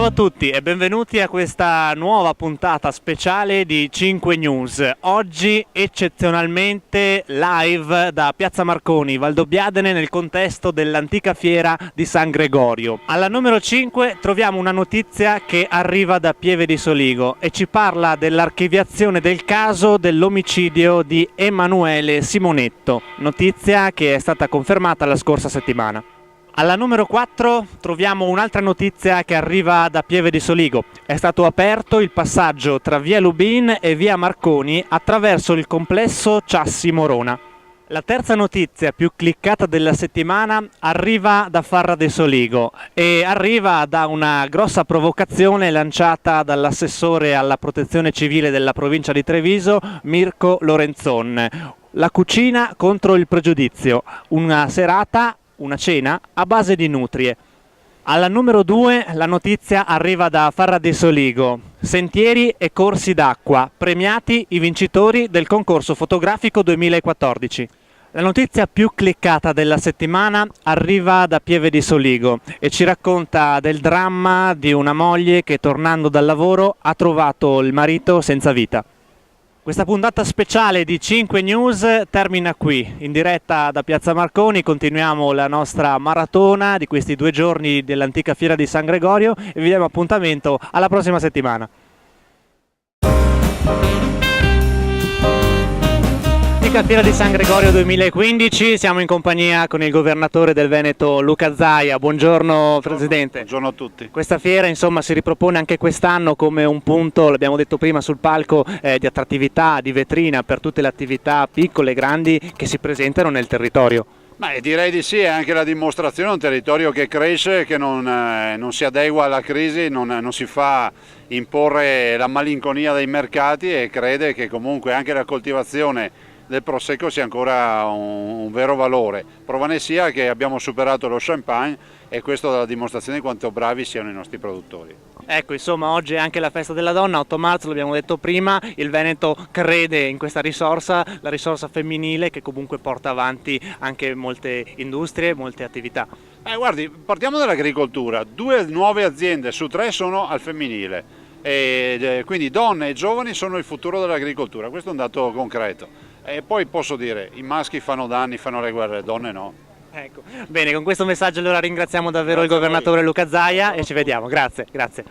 a tutti e benvenuti a questa nuova puntata speciale di 5 News. Oggi eccezionalmente live da Piazza Marconi, Valdobbiadene, nel contesto dell'antica fiera di San Gregorio. Alla numero 5 troviamo una notizia che arriva da Pieve di Soligo e ci parla dell'archiviazione del caso dell'omicidio di Emanuele Simonetto, notizia che è stata confermata la scorsa settimana. Alla numero 4 troviamo un'altra notizia che arriva da Pieve di Soligo. È stato aperto il passaggio tra via Lubin e via Marconi attraverso il complesso Ciassi Morona. La terza notizia più cliccata della settimana arriva da Farra de Soligo e arriva da una grossa provocazione lanciata dall'assessore alla protezione civile della provincia di Treviso, Mirko Lorenzon. La cucina contro il pregiudizio, una cena a base di nutrie. Alla numero 2 la notizia arriva da Farra de Soligo. Sentieri e corsi d'acqua, premiati i vincitori del concorso fotografico 2014. La notizia più cliccata della settimana arriva da Pieve di Soligo e ci racconta del dramma di una moglie che tornando dal lavoro ha trovato il marito senza vita. Questa puntata speciale di 5 News termina qui, in diretta da Piazza Marconi. Continuiamo la nostra maratona di questi 2 giorni dell'antica fiera di San Gregorio e vi diamo appuntamento alla prossima settimana. Antica fiera di San Gregorio 2015, siamo in compagnia con il governatore del Veneto Luca Zaia. Buongiorno Presidente. Buongiorno a tutti. Questa fiera insomma si ripropone anche quest'anno come un punto, l'abbiamo detto prima, sul palco di attrattività, di vetrina per tutte le attività piccole e grandi che si presentano nel territorio. Direi di sì, è anche la dimostrazione di un territorio che cresce, che non si adegua alla crisi, non si fa imporre la malinconia dei mercati e crede che comunque anche la coltivazione del Prosecco sia ancora un vero valore. Prova ne sia che abbiamo superato lo champagne e questo dà la dimostrazione di quanto bravi siano i nostri produttori. Ecco, insomma, oggi è anche la festa della donna, 8 marzo, l'abbiamo detto prima, il Veneto crede in questa risorsa, la risorsa femminile che comunque porta avanti anche molte industrie, molte attività. Guardi, partiamo dall'agricoltura, 2 nuove aziende su 3 sono al femminile. Quindi donne e giovani sono il futuro dell'agricoltura, questo è un dato concreto. E poi posso dire, i maschi fanno danni, fanno le guerre, le donne no. Ecco, bene, con questo messaggio allora ringraziamo davvero il governatore Luca Zaia e ci vediamo, grazie.